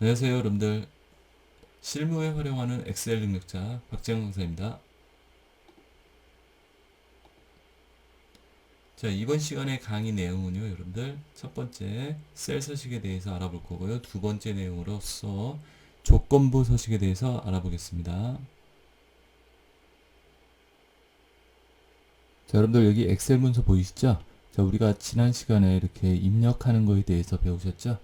안녕하세요, 여러분들. 실무에 활용하는 엑셀 능력자 박재영 강사입니다. 자, 이번 시간의 강의 내용은요, 여러분들 첫 번째 셀 서식에 대해서 알아볼 거고요. 두 번째 내용으로서 조건부 서식에 대해서 알아보겠습니다. 자, 여러분들 여기 엑셀 문서 보이시죠? 자, 우리가 지난 시간에 이렇게 입력하는 거에 대해서 배우셨죠?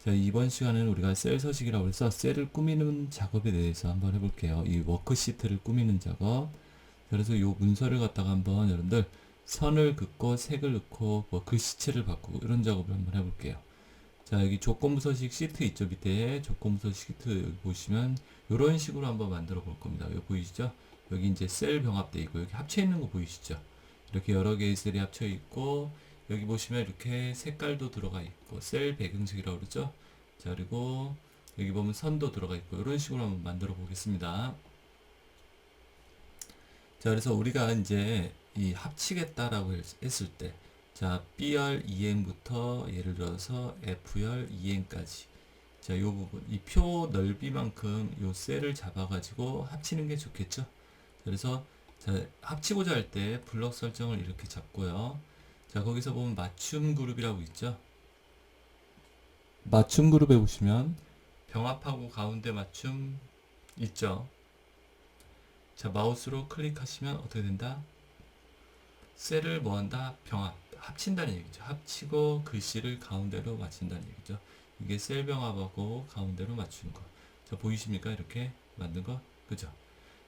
자, 이번 시간은 우리가 셀 서식이라고 해서 셀을 꾸미는 작업에 대해서 한번 해볼게요. 이 워크시트를 꾸미는 작업. 그래서 요 문서를 갖다가 한번 여러분들 선을 긋고 색을 넣고 뭐 글씨체를 바꾸고 이런 작업을 한번 해볼게요. 자, 여기 조건부 서식 시트 있죠? 밑에 조건부 서식 시트 여기 보시면 이런 식으로 한번 만들어 볼 겁니다. 여기 보이시죠? 여기 이제 셀 병합돼 있고 여기 합쳐 있는 거 보이시죠? 이렇게 여러 개의 셀이 합쳐 있고 여기 보시면 이렇게 색깔도 들어가 있고 셀 배경색이라고 그러죠? 자, 그리고 여기 보면 선도 들어가 있고 이런 식으로 한번 만들어 보겠습니다. 자, 그래서 우리가 이제 이 합치겠다라고 했을 때, 자, B열 2행부터 예를 들어서 F열 2행까지. 자, 요 부분, 이 표 넓이만큼 요 셀을 잡아가지고 합치는 게 좋겠죠? 그래서, 자, 합치고자 할 때 블럭 설정을 이렇게 잡고요. 자, 거기서 보면 맞춤 그룹이라고 있죠? 맞춤 그룹에 보시면 병합하고 가운데 맞춤 있죠? 자, 마우스로 클릭하시면 어떻게 된다? 셀을 뭐한다? 병합, 합친다는 얘기죠. 합치고 글씨를 가운데로 맞춘다는 얘기죠. 이게 셀 병합하고 가운데로 맞추는 거. 자, 보이십니까? 이렇게 만든 거? 그죠? 자,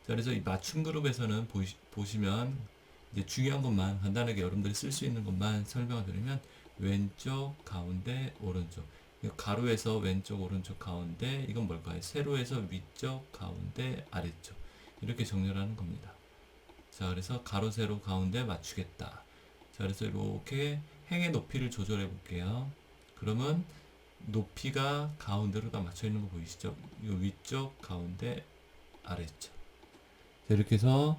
그래서 이 맞춤 그룹에서는 보시면 이제 중요한 것만 간단하게 여러분들이 쓸 수 있는 것만 설명을 드리면 왼쪽, 가운데, 오른쪽. 가로에서 왼쪽, 오른쪽, 가운데 이건 뭘까요? 세로에서 위쪽, 가운데, 아래쪽 이렇게 정렬하는 겁니다. 자, 그래서 가로, 세로, 가운데 맞추겠다. 자, 그래서 이렇게 행의 높이를 조절해 볼게요. 그러면 높이가 가운데로 다 맞춰 있는 거 보이시죠? 이 위쪽, 가운데, 아래쪽. 자, 이렇게 해서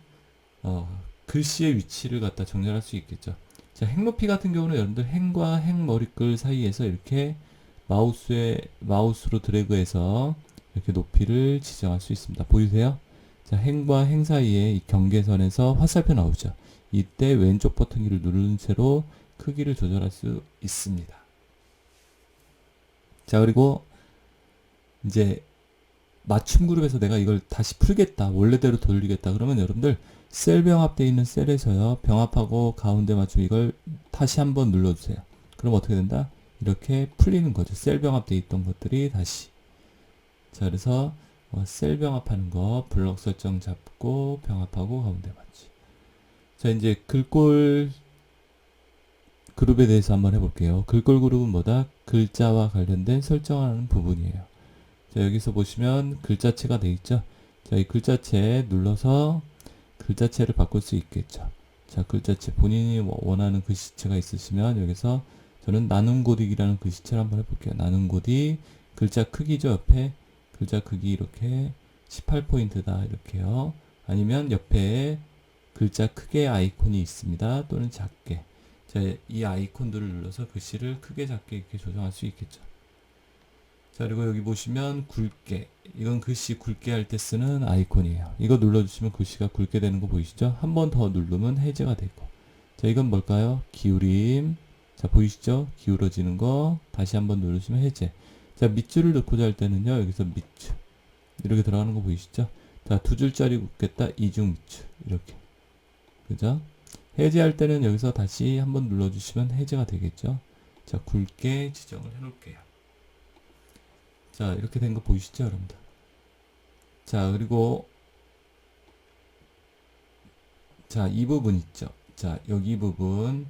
글씨의 위치를 갖다 정렬할 수 있겠죠. 자, 행 높이 같은 경우는 여러분들 행과 행 머리글 사이에서 이렇게 마우스로 드래그해서 이렇게 높이를 지정할 수 있습니다. 보이세요? 자, 행과 행 사이에 이 경계선에서 화살표 나오죠. 이때 왼쪽 버튼키를 누른 채로 크기를 조절할 수 있습니다. 자, 그리고 이제 맞춤 그룹에서 내가 이걸 다시 풀겠다, 원래대로 돌리겠다 그러면 여러분들 셀 병합되어 있는 셀에서요, 병합하고 가운데 맞춤 이걸 다시 한번 눌러주세요. 그럼 어떻게 된다? 이렇게 풀리는 거죠. 셀 병합되어 있던 것들이 다시. 자, 그래서 셀 병합하는 거 블럭 설정 잡고 병합하고 가운데 맞지. 자, 이제 글꼴 그룹에 대해서 한번 해볼게요. 글꼴 그룹은 뭐다? 글자와 관련된 설정하는 부분이에요. 자, 여기서 보시면 글자체가 돼 있죠. 자, 이 글자체 눌러서 글자체를 바꿀 수 있겠죠. 자, 글자체 본인이 원하는 글씨체가 있으시면 여기서 저는 나눔 고딕이라는 글씨체를 한번 해볼게요. 나눔 고딕 글자 크기죠. 옆에 글자 크기 이렇게 18포인트다 이렇게요. 아니면 옆에 글자 크게 아이콘이 있습니다. 또는 작게. 자, 이 아이콘들을 눌러서 글씨를 크게 작게 이렇게 조정할 수 있겠죠. 자, 그리고 여기 보시면 굵게, 이건 글씨 굵게 할 때 쓰는 아이콘이에요. 이거 눌러주시면 글씨가 굵게 되는 거 보이시죠? 한 번 더 누르면 해제가 되고. 자, 이건 뭘까요? 기울임. 자, 보이시죠? 기울어지는 거 다시 한번 누르시면 해제. 자, 밑줄을 넣고자 할 때는요, 여기서 밑줄 이렇게 들어가는 거 보이시죠? 자, 두 줄짜리 긋겠다, 이중 밑줄 이렇게. 그죠? 해제할 때는 여기서 다시 한번 눌러주시면 해제가 되겠죠? 자, 굵게 지정을 해놓을게요. 자, 이렇게 된 거 보이시죠, 여러분들? 자, 그리고 자, 이 부분 있죠. 자, 여기 부분.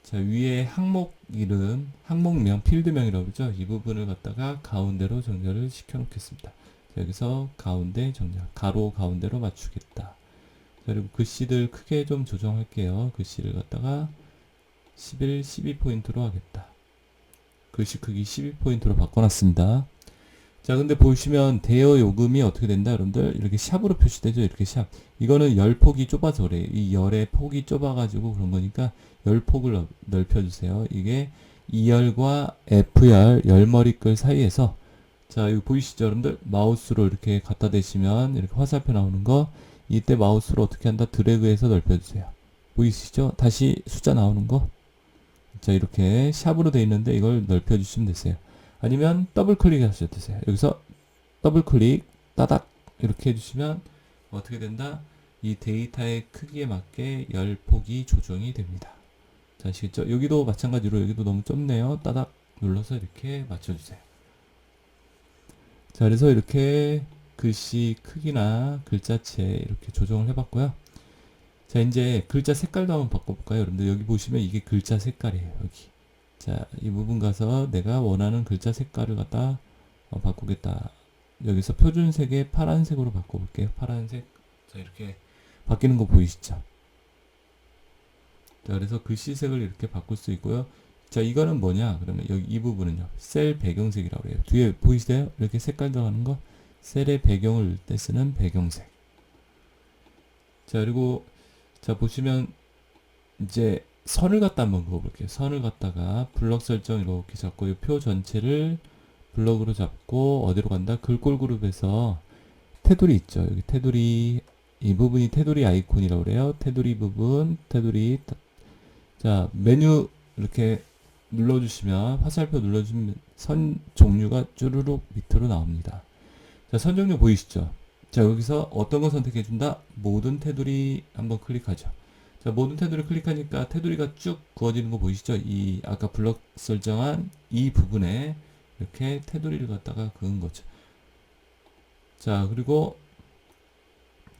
자, 위에 항목 이름, 항목명, 필드명이라고 그러죠. 이 부분을 갖다가 가운데로 정렬을 시켜 놓겠습니다. 자, 여기서 가운데 정렬, 가로 가운데로 맞추겠다. 자, 그리고 글씨들 크게 좀 조정할게요. 글씨를 갖다가 11, 12포인트로 하겠다. 글씨 크기 12포인트로 바꿔놨습니다. 자, 근데 보시면 대여 요금이 어떻게 된다, 여러분들? 이렇게 샵으로 표시되죠? 이렇게 샵. 이거는 열 폭이 좁아서 그래요. 이 열의 폭이 좁아가지고 그런 거니까 열 폭을 넓혀주세요. 이게 2열과 F열, 열머리글 사이에서 자, 여기 보이시죠, 여러분들? 마우스로 이렇게 갖다 대시면 이렇게 화살표 나오는 거, 이때 마우스로 어떻게 한다? 드래그해서 넓혀주세요. 보이시죠? 다시 숫자 나오는 거. 자, 이렇게 샵으로 돼 있는데 이걸 넓혀주시면 되세요. 아니면 더블 클릭 하셔도 되세요. 여기서 더블 클릭, 따닥 이렇게 해주시면 어떻게 된다? 이 데이터의 크기에 맞게 열폭이 조정이 됩니다. 자, 아시겠죠? 여기도 마찬가지로 여기도 너무 좁네요. 따닥 눌러서 이렇게 맞춰주세요. 자, 그래서 이렇게 글씨 크기나 글자체 이렇게 조정을 해봤고요. 자, 이제 글자 색깔도 한번 바꿔볼까요? 여러분들 여기 보시면 이게 글자 색깔이에요. 여기. 자, 이 부분 가서 내가 원하는 글자 색깔을 갖다 바꾸겠다. 여기서 표준색에 파란색으로 바꿔볼게요. 파란색. 자, 이렇게 바뀌는 거 보이시죠? 자, 그래서 글씨색을 이렇게 바꿀 수 있고요. 자, 이거는 뭐냐? 그러면 여기 이 부분은요. 셀 배경색이라고 해요. 뒤에 보이세요? 이렇게 색깔 들어가는 거. 셀의 배경을 넣을 때 쓰는 배경색. 자, 그리고 자, 보시면 이제 선을 갖다 한번 그어볼게요. 선을 갖다가 블럭 설정 이렇게 잡고 이 표 전체를 블럭으로 잡고 어디로 간다? 글꼴 그룹에서 테두리 있죠. 여기 테두리 이 부분이 테두리 아이콘이라고 그래요. 테두리 부분, 테두리. 자, 메뉴 이렇게 눌러주시면 화살표 눌러주면 선 종류가 쭈루룩 밑으로 나옵니다. 자, 선 종류 보이시죠? 자, 여기서 어떤 거 선택해 준다? 모든 테두리 한번 클릭하죠. 자, 모든 테두리 클릭하니까 테두리가 쭉 그어지는 거 보이시죠? 이 아까 블럭 설정한 이 부분에 이렇게 테두리를 갖다가 그은 거죠. 자, 그리고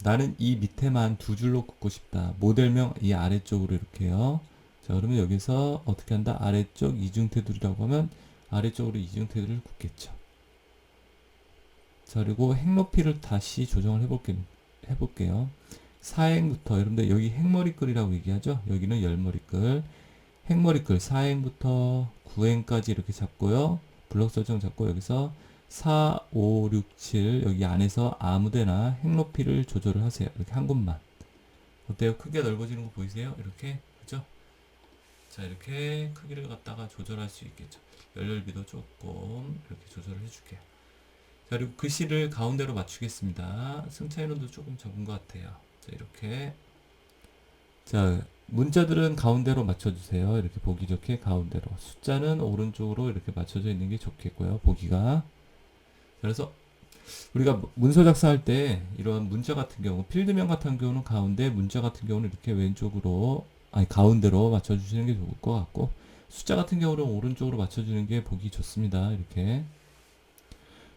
나는 이 밑에만 두 줄로 긋고 싶다. 모델명 이 아래쪽으로 이렇게요. 자, 그러면 여기서 어떻게 한다? 아래쪽 이중 테두리라고 하면 아래쪽으로 이중 테두리를 긋겠죠. 자, 그리고 행 높이를 다시 조정을 해볼게요. 사행부터, 여러분들 여기 행머리글이라고 얘기하죠? 여기는 열머리글. 행머리글 4행부터 9행까지 이렇게 잡고요. 블럭 설정 잡고 여기서 4, 5, 6, 7 여기 안에서 아무데나 행 높이를 조절을 하세요. 이렇게 한 곳만. 어때요? 크게 넓어지는 거 보이세요? 이렇게. 그죠? 자, 이렇게 크기를 갖다가 조절할 수 있겠죠. 열렬비도 조금 이렇게 조절을 해줄게요. 자, 그리고 글씨를 가운데로 맞추겠습니다. 승차 인원도 조금 적은 것 같아요. 자, 이렇게. 자, 문자들은 가운데로 맞춰주세요. 이렇게 보기 좋게 가운데로. 숫자는 오른쪽으로 이렇게 맞춰져 있는 게 좋겠고요. 보기가. 그래서 우리가 문서 작성할 때 이런 문자 같은 경우, 필드명 같은 경우는 가운데, 문자 같은 경우는 이렇게 왼쪽으로, 아니 가운데로 맞춰주시는 게 좋을 것 같고, 숫자 같은 경우는 오른쪽으로 맞춰주는 게 보기 좋습니다. 이렇게.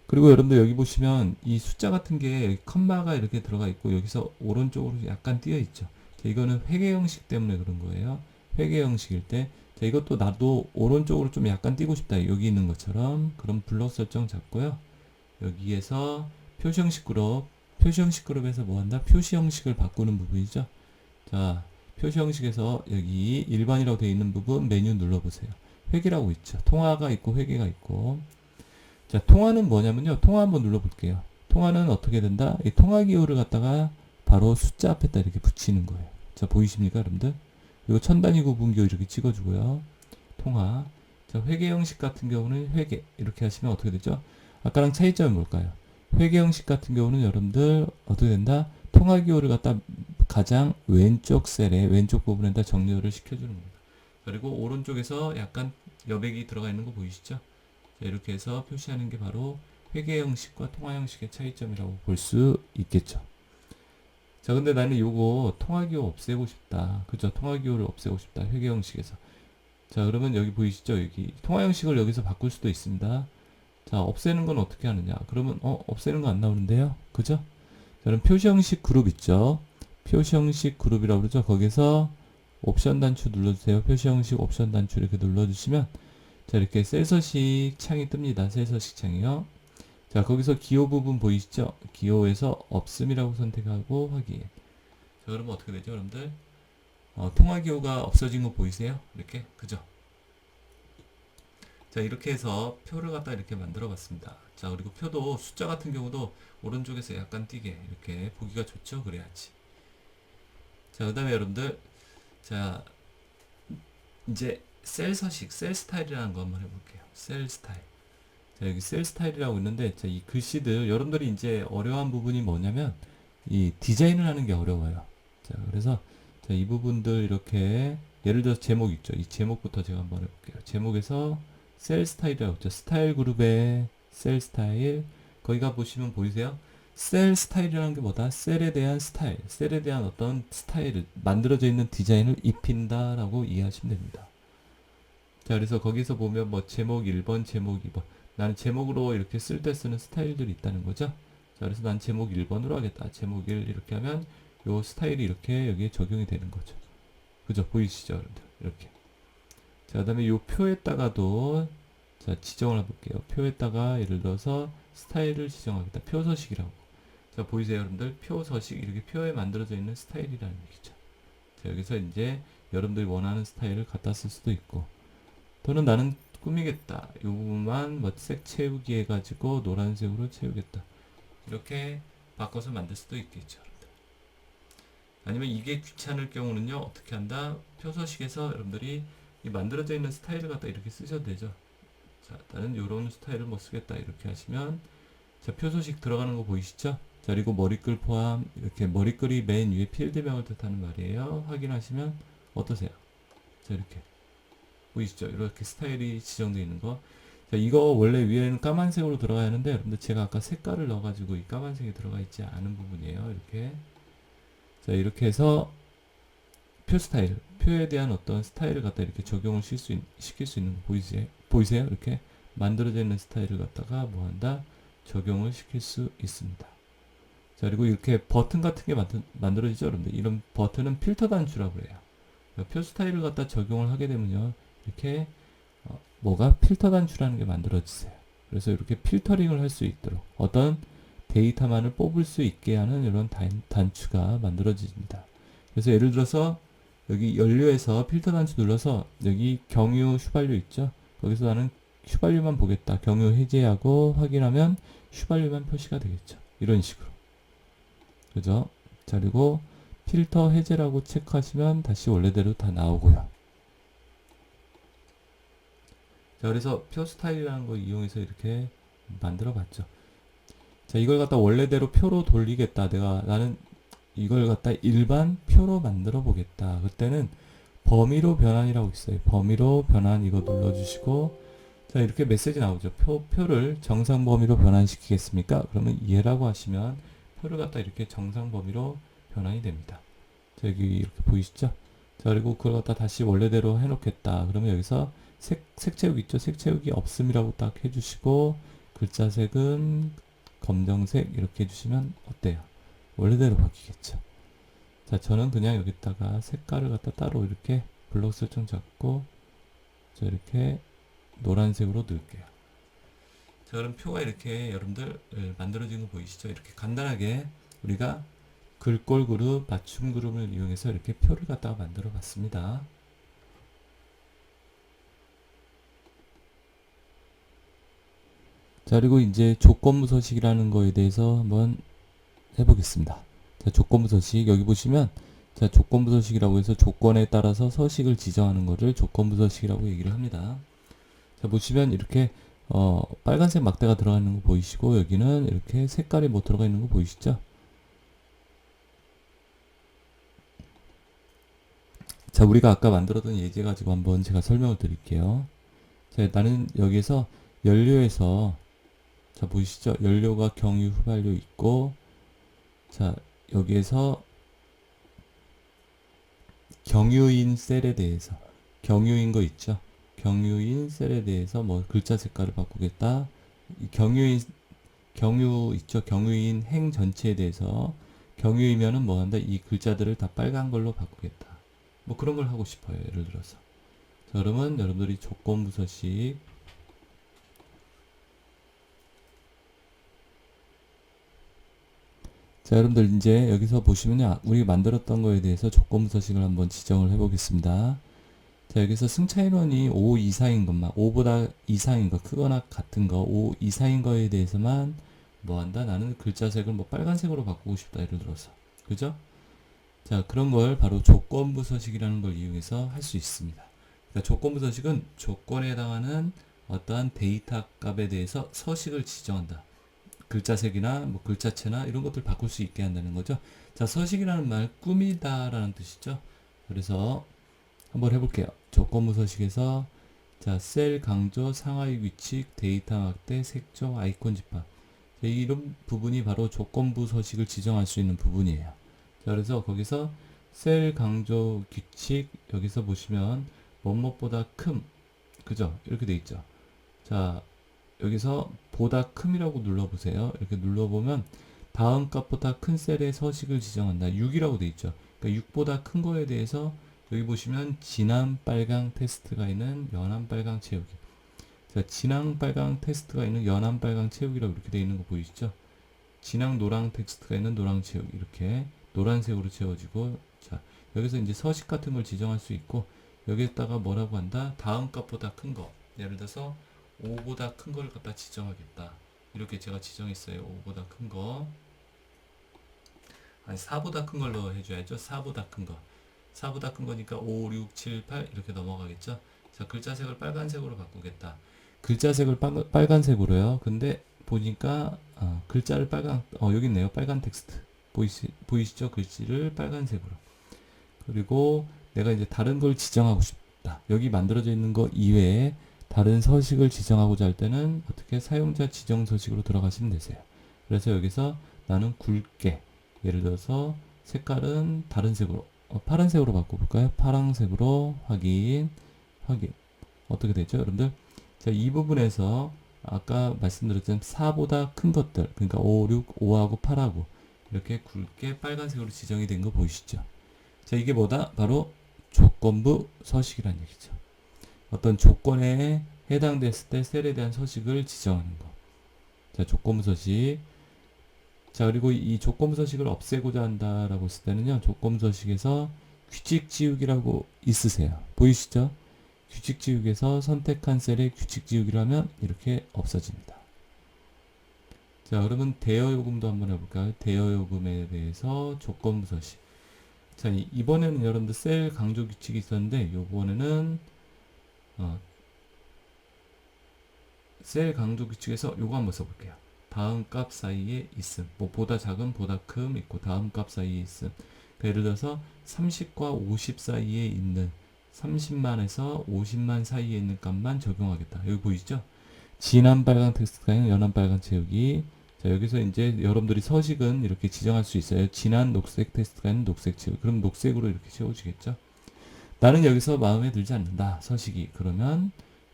그리고 여러분들 여기 보시면 이 숫자 같은 게 여기 컴마가 이렇게 들어가 있고 여기서 오른쪽으로 약간 띄어 있죠. 자, 이거는 회계 형식 때문에 그런 거예요. 회계 형식일 때. 자, 이것도 나도 오른쪽으로 좀 약간 띄고 싶다. 여기 있는 것처럼. 그럼 블럭 설정 잡고요. 여기에서 표시 형식 그룹. 표시 형식 그룹에서 뭐 한다? 표시 형식을 바꾸는 부분이죠. 자, 표시 형식에서 여기 일반이라고 되어 있는 부분 메뉴 눌러보세요. 회계라고 있죠. 통화가 있고 회계가 있고. 자, 통화는 뭐냐면요. 통화 한번 눌러볼게요. 통화는 어떻게 된다? 이 통화 기호를 갖다가 바로 숫자 앞에다 이렇게 붙이는 거예요. 자, 보이십니까, 여러분들? 그리고 천 단위 구분 기호 이렇게 찍어주고요. 통화. 자, 회계 형식 같은 경우는 회계. 이렇게 하시면 어떻게 되죠? 아까랑 차이점이 뭘까요? 회계 형식 같은 경우는 여러분들 어떻게 된다? 통화 기호를 갖다 가장 왼쪽 셀에, 왼쪽 부분에다 정렬을 시켜주는 겁니다. 그리고 오른쪽에서 약간 여백이 들어가 있는 거 보이시죠? 자, 이렇게 해서 표시하는 게 바로 회계 형식과 통화 형식의 차이점이라고 볼 수 있겠죠. 자, 근데 나는 요거 통화 기호 없애고 싶다. 그죠? 통화 기호를 없애고 싶다. 회계 형식에서. 자, 그러면 여기 보이시죠? 여기 통화 형식을 여기서 바꿀 수도 있습니다. 자, 없애는 건 어떻게 하느냐? 그러면 없애는 거 안 나오는데요. 그죠? 자, 그럼 표시 형식 그룹 있죠? 표시 형식 그룹이라고 그러죠? 거기서 옵션 단추 눌러주세요. 표시 형식 옵션 단추 이렇게 눌러주시면 자, 이렇게 셀 서식 창이 뜹니다. 셀 서식 창이요. 자, 거기서 기호 부분 보이시죠? 기호에서 없음이라고 선택하고 확인. 자, 그러면 어떻게 되죠, 여러분들? 통화 기호가 없어진 거 보이세요? 이렇게. 그죠? 자, 이렇게 해서 표를 갖다 이렇게 만들어 봤습니다. 자, 그리고 표도 숫자 같은 경우도 오른쪽에서 약간 띄게 이렇게 보기가 좋죠? 그래야지. 자, 그 다음에 여러분들, 자, 이제 셀 서식, 셀 스타일이라는 거 한번 해볼게요. 셀 스타일. 자, 여기 셀 스타일이라고 있는데, 자, 이 글씨들, 여러분들이 이제 어려운 부분이 뭐냐면, 이 디자인을 하는 게 어려워요. 자, 그래서, 자, 이 부분들 이렇게, 예를 들어서 제목 있죠. 이 제목부터 제가 한번 해볼게요. 제목에서 셀 스타일이라고 있죠. 스타일 그룹의 셀 스타일. 거기가 보시면 보이세요? 셀 스타일이라는 게 뭐다? 셀에 대한 스타일, 셀에 대한 어떤 스타일을, 만들어져 있는 디자인을 입힌다라고 이해하시면 됩니다. 자, 그래서 거기서 보면 뭐 제목 1번, 제목 2번. 나는 제목으로 이렇게 쓸 때 쓰는 스타일들이 있다는 거죠. 자, 그래서 난 제목 1번으로 하겠다. 제목 1 이렇게 하면 요 스타일이 이렇게 여기에 적용이 되는 거죠. 그죠? 보이시죠, 여러분들? 이렇게. 자, 그 다음에 요 표에다가도, 자, 지정을 해볼게요. 표에다가 예를 들어서 스타일을 지정하겠다. 표서식이라고. 자, 보이세요, 여러분들? 표서식, 이렇게 표에 만들어져 있는 스타일이라는 얘기죠. 자, 여기서 이제 여러분들이 원하는 스타일을 갖다 쓸 수도 있고, 또는 나는 꾸미겠다. 이 부분만 뭐 색 채우기 해가지고 노란색으로 채우겠다. 이렇게 바꿔서 만들 수도 있겠죠. 아니면 이게 귀찮을 경우는요, 어떻게 한다? 표서식에서 여러분들이 이 만들어져 있는 스타일을 갖다 이렇게 쓰셔도 되죠. 자, 나는 이런 스타일을 못 쓰겠다. 이렇게 하시면, 자, 표서식 들어가는 거 보이시죠? 자, 그리고 머리글 포함, 이렇게 머리글이 맨 위에 필드명을 뜻하는 말이에요. 확인하시면 어떠세요? 자, 이렇게. 보이시죠? 이렇게 스타일이 지정되어 있는 거. 자, 이거 원래 위에는 까만색으로 들어가야 하는데, 여러분들 제가 아까 색깔을 넣어가지고 이 까만색이 들어가 있지 않은 부분이에요. 이렇게. 자, 이렇게 해서 표 스타일, 표에 대한 어떤 스타일을 갖다 이렇게 적용을 시킬 수 있는 거 보이세요? 이렇게 만들어져 있는 스타일을 갖다가 뭐 한다? 적용을 시킬 수 있습니다. 자, 그리고 이렇게 버튼 같은 게 만들어지죠, 여러분들. 이런 버튼은 필터 단추라고 해요. 표 스타일을 갖다 적용을 하게 되면요, 이렇게 뭐가 필터 단추라는 게 만들어지세요. 그래서 이렇게 필터링을 할 수 있도록 어떤 데이터만을 뽑을 수 있게 하는 이런 단추가 만들어집니다. 그래서 예를 들어서 여기 연료에서 필터 단추 눌러서 여기 경유 휘발유 있죠? 거기서 나는 휘발유만 보겠다. 경유 해제하고 확인하면 휘발유만 표시가 되겠죠. 이런 식으로. 그죠? 자, 그리고 필터 해제라고 체크하시면 다시 원래대로 다 나오고요. 자, 그래서 표 스타일이라는 걸 이용해서 이렇게 만들어 봤죠. 자, 이걸 갖다 원래대로 표로 돌리겠다. 나는 이걸 갖다 일반 표로 만들어 보겠다. 그때는 범위로 변환이라고 있어요. 범위로 변환 이거 눌러주시고, 자, 이렇게 메시지 나오죠. 표를 정상 범위로 변환시키겠습니까? 그러면 예라고 하시면 표를 갖다 이렇게 정상 범위로 변환이 됩니다. 자, 여기 이렇게 보이시죠? 자, 그리고 그걸 갖다 다시 원래대로 해놓겠다. 그러면 여기서 색 채우기 있죠? 색 채우기 없음이라고 딱 해주시고, 글자 색은 검정색 이렇게 해주시면 어때요? 원래대로 바뀌겠죠. 자, 저는 그냥 여기다가 색깔을 갖다 따로 이렇게 블록 설정 잡고, 자, 이렇게 노란색으로 넣을게요. 자, 그럼 표가 이렇게 여러분들 만들어지는 거 보이시죠? 이렇게 간단하게 우리가 글꼴 그룹, 맞춤 그룹을 이용해서 이렇게 표를 갖다가 만들어 봤습니다. 자, 그리고 이제 조건부 서식이라는 거에 대해서 한번 해보겠습니다. 자, 조건부 서식 여기 보시면, 자, 조건부 서식이라고 해서 조건에 따라서 서식을 지정하는 거를 조건부 서식이라고 얘기를 합니다. 자, 보시면 이렇게 빨간색 막대가 들어가 있는 거 보이시고, 여기는 이렇게 색깔이 뭐 들어가 있는 거 보이시죠? 자, 우리가 아까 만들었던 예제 가지고 한번 제가 설명을 드릴게요. 자, 나는 여기에서 연료에서, 자, 보이시죠? 연료가 경유 휘발유 있고, 자, 여기에서 경유인 셀에 대해서, 경유인 거 있죠? 경유인 셀에 대해서 뭐 글자 색깔을 바꾸겠다. 경유 있죠? 경유인 행 전체에 대해서 경유이면은 뭐 한다? 이 글자들을 다 빨간 걸로 바꾸겠다. 뭐 그런 걸 하고 싶어요. 예를 들어서. 자, 그러면 여러분들이 조건부 서식, 자, 여러분들 이제 여기서 보시면요, 우리 만들었던 거에 대해서 조건부 서식을 한번 지정을 해 보겠습니다. 자, 여기서 승차 인원이 5 이상인 것만, 5보다 이상인 거, 크거나 같은 거, 5 이상인 거에 대해서만 뭐 한다? 나는 글자색을 뭐 빨간색으로 바꾸고 싶다. 예를 들어서. 그죠? 자, 그런 걸 바로 조건부 서식이라는 걸 이용해서 할 수 있습니다. 그러니까 조건부 서식은 조건에 해당하는 어떠한 데이터 값에 대해서 서식을 지정한다. 글자색이나 뭐 글자체나 이런 것들 바꿀 수 있게 한다는 거죠. 자, 서식이라는 말 꾸미다라는 뜻이죠. 그래서 한번 해볼게요. 조건부 서식에서 자, 셀 강조, 상하이 규칙, 데이터 막대, 색조, 아이콘 집합. 자, 이런 부분이 바로 조건부 서식을 지정할 수 있는 부분이에요. 자, 그래서 거기서 셀 강조 규칙 여기서 보시면 뭐뭐보다 큼, 그죠? 이렇게 돼 있죠. 자, 여기서 보다 큼이라고 눌러보세요. 이렇게 눌러보면 다음 값보다 큰 셀의 서식을 지정한다. 6이라고 돼 있죠. 그러니까 6보다 큰 거에 대해서 여기 보시면 진한 빨강 테스트가 있는 연한 빨강 채우기. 자, 진한 빨강 테스트가 있는 연한 빨강 채우기라고 이렇게 돼 있는 거 보이시죠? 진한 노랑 텍스트가 있는 노랑 채우기. 이렇게 노란색으로 채워지고, 자, 여기서 이제 서식 같은 걸 지정할 수 있고, 여기에다가 뭐라고 한다? 다음 값보다 큰 거. 예를 들어서 5보다 큰 걸 갖다 지정하겠다. 이렇게 제가 지정했어요. 5보다 큰 거. 아니, 4보다 큰 걸로 해줘야죠. 4보다 큰 거. 4보다 큰 거니까 5, 6, 7, 8 이렇게 넘어가겠죠. 자, 글자색을 빨간색으로 바꾸겠다. 글자색을 빨간색으로요. 근데 보니까 글자를 여기 있네요. 빨간 텍스트. 보이시죠? 글씨를 빨간색으로. 그리고 내가 이제 다른 걸 지정하고 싶다. 여기 만들어져 있는 거 이외에 다른 서식을 지정하고자 할 때는 어떻게 사용자 지정 서식으로 들어가시면 되세요. 그래서 여기서 나는 굵게, 예를 들어서 색깔은 다른 색으로, 파란색으로 바꿔볼까요? 파란색으로 확인. 어떻게 되죠, 여러분들? 자, 이 부분에서 아까 말씀드렸던 4보다 큰 것들, 그러니까 5, 6, 5하고 8하고 이렇게 굵게 빨간색으로 지정이 된 거 보이시죠? 자, 이게 뭐다? 바로 조건부 서식이라는 얘기죠. 어떤 조건에 해당됐을 때 셀에 대한 서식을 지정하는 거. 자, 조건부 서식. 자, 그리고 이 조건부 서식을 없애고자 한다라고 했을 때는요, 조건부 서식에서 규칙 지우기라고 있으세요. 보이시죠? 규칙 지우기에서 선택한 셀에 규칙 지우기를 하면 이렇게 없어집니다. 자, 그러면 대여 요금도 한번 해볼까요? 대여 요금에 대해서 조건부 서식. 자, 이번에는 여러분들 셀 강조 규칙이 있었는데, 요번에는 셀 강조 규칙에서 요거 한번 써볼게요. 다음 값 사이에 있음. 뭐 보다 작은, 보다 큼 있고 다음 값 사이에 있음. 그러니까 예를 들어서 30과 50 사이에 있는 30만에서 50만 사이에 있는 값만 적용하겠다. 여기 보이시죠? 진한 빨간 텍스트가 있는 연한 빨간 채우기. 자, 여기서 이제 여러분들이 서식은 이렇게 지정할 수 있어요. 진한 녹색 텍스트가 있는 녹색 채우기. 그럼 녹색으로 이렇게 채워지겠죠? 나는 여기서 마음에 들지 않는다. 서식이. 그러면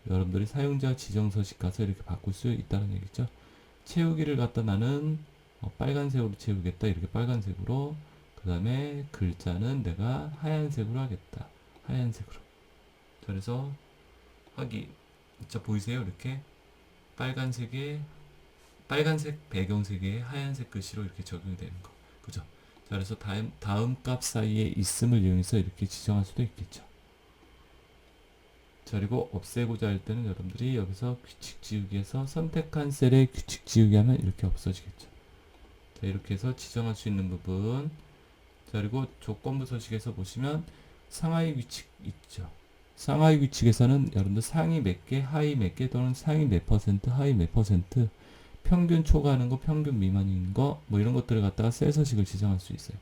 여러분들이 사용자 지정 서식 가서 이렇게 바꿀 수 있다는 얘기죠. 채우기를 갖다 나는 빨간색으로 채우겠다. 이렇게 빨간색으로. 그 다음에 글자는 내가 하얀색으로 하겠다. 하얀색으로. 그래서 확인. 자, 보이세요? 이렇게 빨간색 배경색에 하얀색 글씨로 이렇게 적용이 되는 거. 그죠? 자, 그래서 다음 값 사이에 있음을 이용해서 이렇게 지정할 수도 있겠죠. 자, 그리고 없애고자 할 때는 여러분들이 여기서 규칙 지우기에서 선택한 셀에 규칙 지우기 하면 이렇게 없어지겠죠. 자, 이렇게 해서 지정할 수 있는 부분. 자, 그리고 조건부 서식에서 보시면 상하이 규칙 있죠. 상하이 규칙에서는 여러분들 상위 몇 개, 하위 몇 개 또는 상위 몇 퍼센트, 하위 몇 퍼센트, 평균 초과하는 거, 평균 미만인 거, 뭐 이런 것들을 갖다가 셀 서식을 지정할 수 있어요.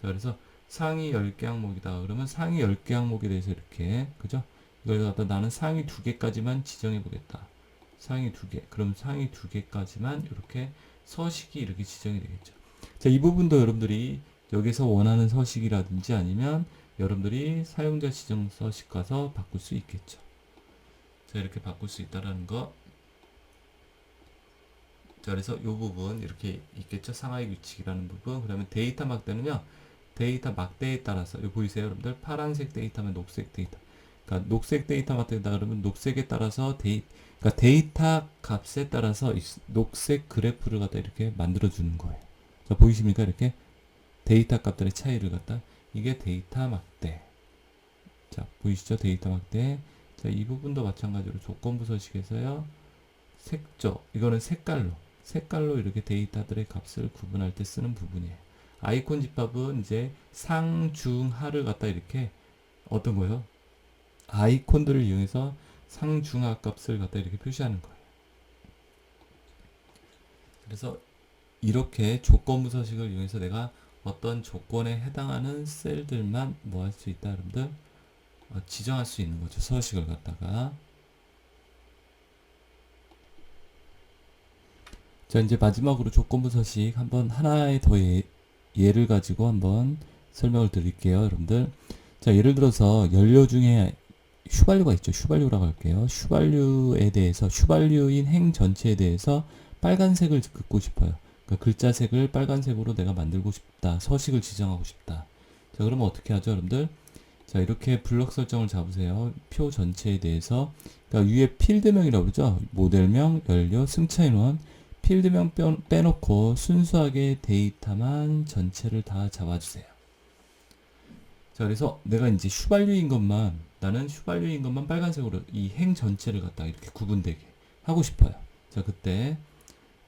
자, 그래서 상위 10개 항목이다. 그러면 상위 10개 항목에 대해서 이렇게, 그죠? 이걸 갖다 나는 상위 2개까지만 지정해 보겠다. 상위 2개. 그럼 상위 2개까지만 이렇게 서식이 이렇게 지정이 되겠죠. 자, 이 부분도 여러분들이 여기서 원하는 서식이라든지 아니면 여러분들이 사용자 지정 서식 가서 바꿀 수 있겠죠. 자, 이렇게 바꿀 수 있다라는 거. 자, 그래서 이 부분 이렇게 있겠죠. 상하이 규칙이라는 부분. 그다음에 데이터 막대는요. 데이터 막대에 따라서 여기 보이세요, 여러분들? 파란색 데이터면 녹색 데이터. 그러니까 녹색 데이터 막대다 그러면 녹색에 따라서 그러니까 데이터 값에 따라서 녹색 그래프를 갖다 이렇게 만들어 주는 거예요. 자, 보이십니까? 이렇게 데이터 값들의 차이를 갖다 이게 데이터 막대. 자, 보이시죠? 데이터 막대. 자, 이 부분도 마찬가지로 조건부 서식에서요. 색조. 이거는 색깔로 이렇게 데이터들의 값을 구분할 때 쓰는 부분이에요. 아이콘 집합은 이제 상, 중, 하를 갖다 이렇게 어떤 거요? 아이콘들을 이용해서 상중하 값을 갖다 이렇게 표시하는 거예요. 그래서 이렇게 조건부 서식을 이용해서 내가 어떤 조건에 해당하는 셀들만 뭐 할 수 있다, 여러분들? 지정할 수 있는 거죠. 서식을 갖다가. 자, 이제 마지막으로 조건부 서식 한번 하나의 더 예를 가지고 한번 설명을 드릴게요, 여러분들. 자, 예를 들어서 연료 중에 휘발유가 있죠. 휘발유라고 할게요. 휘발유에 대해서, 휘발유인 행 전체에 대해서 빨간색을 긋고 싶어요. 그러니까 글자색을 빨간색으로 내가 만들고 싶다. 서식을 지정하고 싶다. 자, 그러면 어떻게 하죠, 여러분들? 자, 이렇게 블럭 설정을 잡으세요. 표 전체에 대해서. 그러니까 위에 필드명이라고 그러죠. 모델명, 연료, 승차인원. 필드명 빼놓고 순수하게 데이터만 전체를 다 잡아주세요. 자, 그래서 내가 이제 휘발유인 것만, 나는 휘발유인 것만 빨간색으로 이 행 전체를 갖다 이렇게 구분되게 하고 싶어요. 자, 그때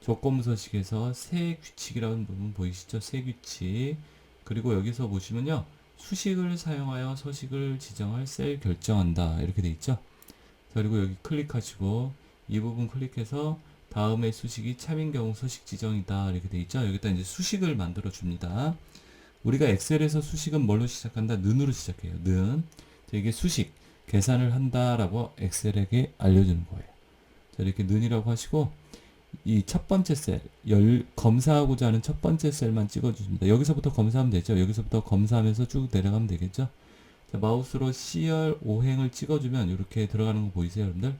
조건부 서식에서 세 규칙이라는 부분 보이시죠? 세 규칙. 그리고 여기서 보시면요. 수식을 사용하여 서식을 지정할 셀 결정한다. 이렇게 돼 있죠? 자, 그리고 여기 클릭하시고 이 부분 클릭해서 다음의 수식이 참인 경우 서식 지정이다. 이렇게 돼 있죠? 여기다 이제 수식을 만들어 줍니다. 우리가 엑셀에서 수식은 뭘로 시작한다? 는으로 시작해요. 는. 자, 이게 수식, 계산을 한다라고 엑셀에게 알려주는 거예요. 자, 이렇게 는이라고 하시고 이 첫 번째 셀, 검사하고자 하는 첫 번째 셀만 찍어주십니다. 여기서부터 검사하면 되죠. 여기서부터 검사하면서 쭉 내려가면 되겠죠. 자, 마우스로 C열 5행을 찍어주면 이렇게 들어가는 거 보이세요, 여러분들?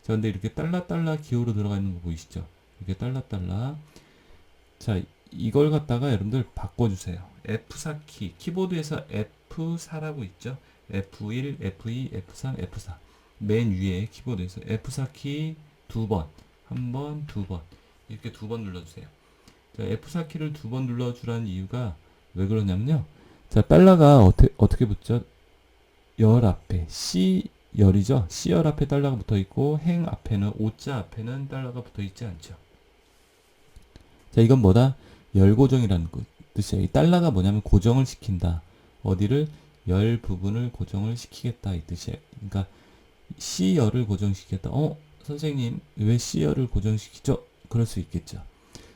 자, 근데 이렇게 달러 기호로 들어가 있는 거 보이시죠? 이렇게 달러. 자, 이걸 갖다가 여러분들 바꿔주세요. F4 키, 키보드에서 F4라고 있죠? F1, F2, F3, F4. 맨 위에 키보드에서 F4 키 두 번, 한 번, 두 번. 이렇게 두 번 눌러주세요. 자, F4 키를 두 번 눌러주라는 이유가 왜 그러냐면요. 자, 달러가 어떻게 붙죠? 열 앞에, C열이죠? C열 앞에 달러가 붙어 있고, 행 앞에는, 오자 앞에는 달러가 붙어 있지 않죠. 자, 이건 뭐다? 열 고정이라는 뜻이에요. 이 달러가 뭐냐면 고정을 시킨다. 어디를? 열 부분을 고정을 시키겠다. 이 뜻이에요. 그러니까 C열을 고정시키겠다. 선생님, 왜 C열을 고정시키죠? 그럴 수 있겠죠.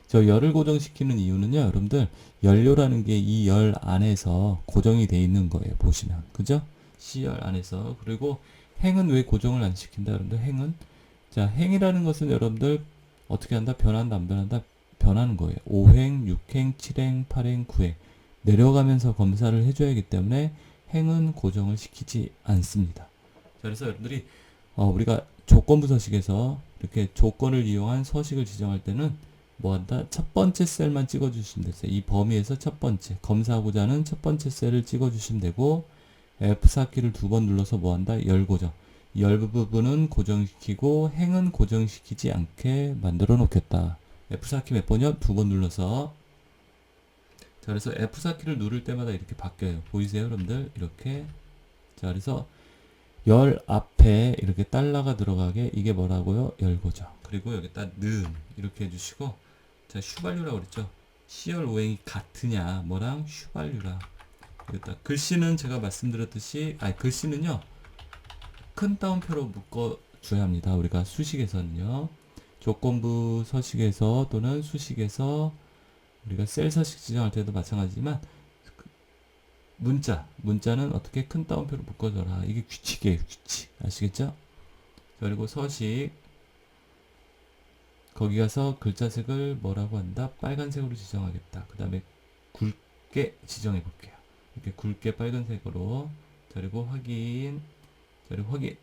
저 열을 고정시키는 이유는요, 여러분들, 연료라는 게 이 열 안에서 고정이 돼 있는 거예요. 보시면. 그죠? C열 안에서. 그리고 행은 왜 고정을 안 시킨다? 여러분들, 행은? 자, 행이라는 것은 여러분들, 어떻게 한다? 변한다, 안 변한다? 변하는 거예요. 5행, 6행, 7행, 8행, 9행. 내려가면서 검사를 해줘야 하기 때문에 행은 고정을 시키지 않습니다. 자, 그래서 여러분들이, 우리가 조건부 서식에서 이렇게 조건을 이용한 서식을 지정할 때는 뭐 한다? 첫 번째 셀만 찍어주시면 되세요. 이 범위에서 첫 번째, 검사하고자 하는 첫 번째 셀을 찍어주시면 되고, F4키를 두 번 눌러서 뭐 한다? 열 고정. 열 부분은 고정시키고, 행은 고정시키지 않게 만들어 놓겠다. F4키 몇 번이요? 두 번 눌러서. 자, 그래서 F4키를 누를 때마다 이렇게 바뀌어요. 보이세요, 여러분들? 이렇게. 자, 그래서 열 앞에 이렇게 달러가 들어가게 이게 뭐라고요? 열 고정. 그리고 여기다 는 이렇게 해주시고, 자, 휘발유라고 그랬죠? C열 5행이 같으냐? 뭐랑? 휘발유랑. 여기다 글씨는 제가 말씀드렸듯이, 글씨는요, 큰 따옴표로 묶어줘야 합니다. 우리가 수식에서는요. 조건부 서식에서 또는 수식에서 우리가 셀 서식 지정할 때도 마찬가지지만 문자는 어떻게 큰 따옴표로 묶어줘라. 이게 규칙이에요. 규칙. 아시겠죠? 그리고 서식 거기 가서 글자색을 뭐라고 한다? 빨간색으로 지정하겠다. 그 다음에 굵게 지정해 볼게요. 이렇게 굵게 빨간색으로. 그리고 확인. 그리고 확인.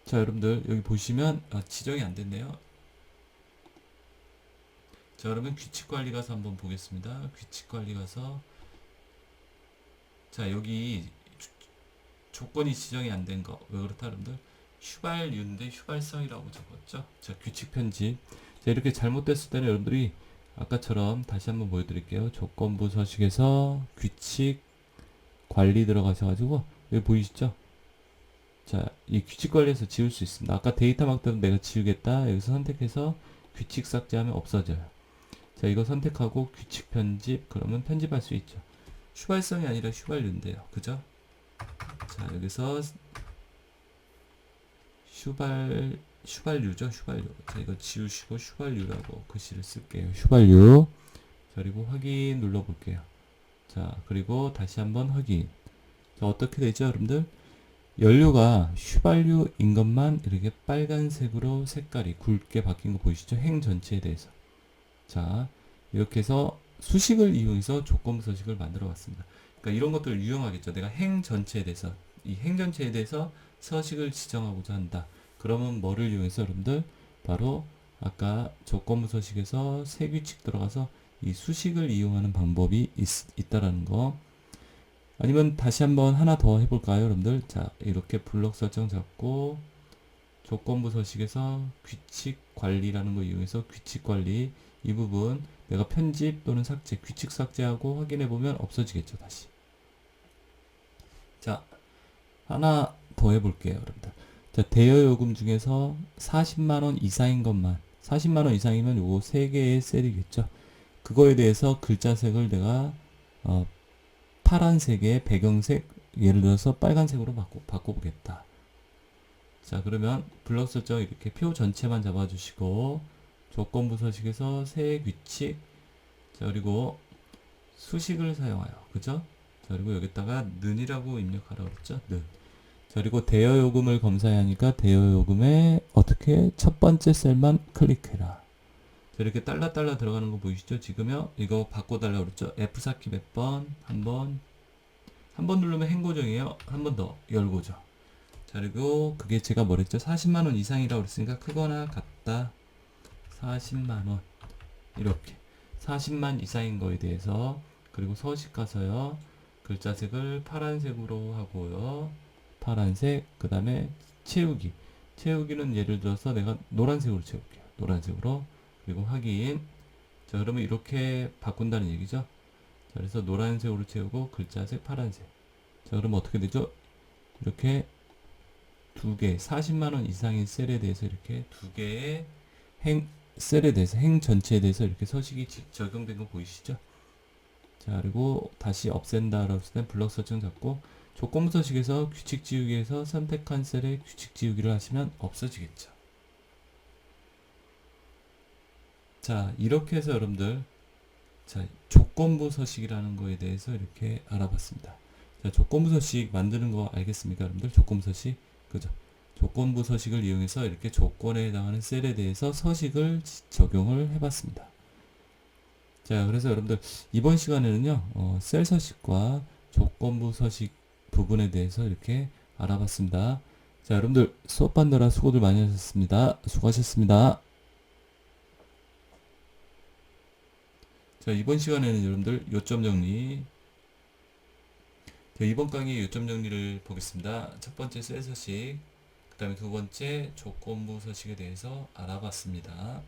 자, 여러분들 여기 보시면 지정이 안 됐네요. 자, 그러면 규칙관리 가서 한번 보겠습니다. 규칙관리 가서, 자, 여기 조건이 지정이 안 된 거 왜 그렇다, 여러분들? 휘발유인데 휘발성이라고 적었죠. 자, 규칙 편집. 자, 이렇게 잘못됐을 때는 여러분들이 아까처럼 다시 한번 보여드릴게요. 조건부 서식에서 규칙 관리 들어가셔가지고 여기 보이시죠? 자, 이 규칙 관리에서 지울 수 있습니다. 아까 데이터 막대로 내가 지우겠다. 여기서 선택해서 규칙 삭제하면 없어져요. 자, 이거 선택하고 규칙 편집. 그러면 편집할 수 있죠. 휘발성이 아니라 휘발유인데요. 그죠? 자, 여기서 휘발유죠, 휘발유. 자, 이거 지우시고 휘발유라고 글씨를 쓸게요. 휘발유. 자, 그리고 확인 눌러볼게요. 자, 그리고 다시 한번 확인. 자, 어떻게 되죠, 여러분들? 연료가 휘발유인 것만 이렇게 빨간색으로 색깔이 굵게 바뀐 거 보이시죠? 행 전체에 대해서. 자, 이렇게 해서 수식을 이용해서 조건부 서식을 만들어 봤습니다. 그러니까 이런 것들 유용하겠죠. 내가 행 전체에 대해서, 이 행 전체에 대해서 서식을 지정하고자 한다. 그러면 뭐를 이용해서 여러분들? 바로 아까 조건부 서식에서 세 규칙 들어가서 이 수식을 이용하는 방법이 있다라는 거. 아니면 다시 한번 하나 더 해볼까요, 여러분들? 자, 이렇게 블록 설정 잡고 조건부 서식에서 규칙 관리라는 거 이용해서 규칙 관리 이 부분 내가 편집 또는 삭제, 규칙 삭제하고 확인해 보면 없어지겠죠, 다시. 자, 하나 더 해볼게요, 여러분들. 자, 대여 요금 중에서 40만원 이상인 것만, 40만원 이상이면 요거 3개의 셀이겠죠. 그거에 대해서 글자색을 내가 파란색의 배경색, 예를 들어서 빨간색으로 바꿔보겠다. 자, 그러면 블록 설정 이렇게 표 전체만 잡아주시고 조건부 서식에서 세 규칙, 자, 그리고 수식을 사용하여, 그죠? 자, 그리고 여기다가 는이라고 입력하라고 그랬죠? 는. 자, 그리고 대여 요금을 검사해야 하니까 대여 요금에 어떻게 첫 번째 셀만 클릭해라. 자, 이렇게 달러 들어가는 거 보이시죠? 지금요, 이거 바꿔달라고 그랬죠? F4키 몇 번? 한 번 누르면 행고정이에요. 한 번 더 열고정. 자, 그리고 그게 제가 뭐랬죠? 40만원 이상이라고 그랬으니까 크거나 같다 40만원 이렇게 40만 이상인 거에 대해서 그리고 서식 가서요 글자색을 파란색으로 하고요 파란색 그 다음에 채우기는 예를 들어서 내가 노란색으로 채울게요. 노란색으로. 그리고 확인. 자, 그러면 이렇게 바꾼다는 얘기죠. 자, 그래서 노란색으로 채우고 글자색 파란색. 자, 그러면 어떻게 되죠? 이렇게 두 개, 40만원 이상인 셀에 대해서 이렇게 두 개의 셀에 대해서, 행 전체에 대해서 이렇게 서식이 적용된 거 보이시죠? 자, 그리고 다시 없앤다라고 했을 때 블록 설정 잡고 조건부 서식에서 규칙 지우기에서 선택한 셀에 규칙 지우기를 하시면 없어지겠죠. 자, 이렇게 해서 여러분들, 자, 조건부 서식이라는 거에 대해서 이렇게 알아봤습니다. 자, 조건부 서식 만드는 거 알겠습니까, 여러분들? 조건부 서식. 그죠? 조건부 서식을 이용해서 이렇게 조건에 해당하는 셀에 대해서 서식을 적용을 해봤습니다. 자, 그래서 여러분들 이번 시간에는요, 셀 서식과 조건부 서식 부분에 대해서 이렇게 알아봤습니다. 자, 여러분들 수업하느라 수고들 많이 하셨습니다. 수고하셨습니다. 자, 이번 시간에는 여러분들 요점 정리. 자, 이번 강의 요점 정리를 보겠습니다. 첫 번째 셀 서식, 그 다음에 두 번째 조건부 서식에 대해서 알아봤습니다.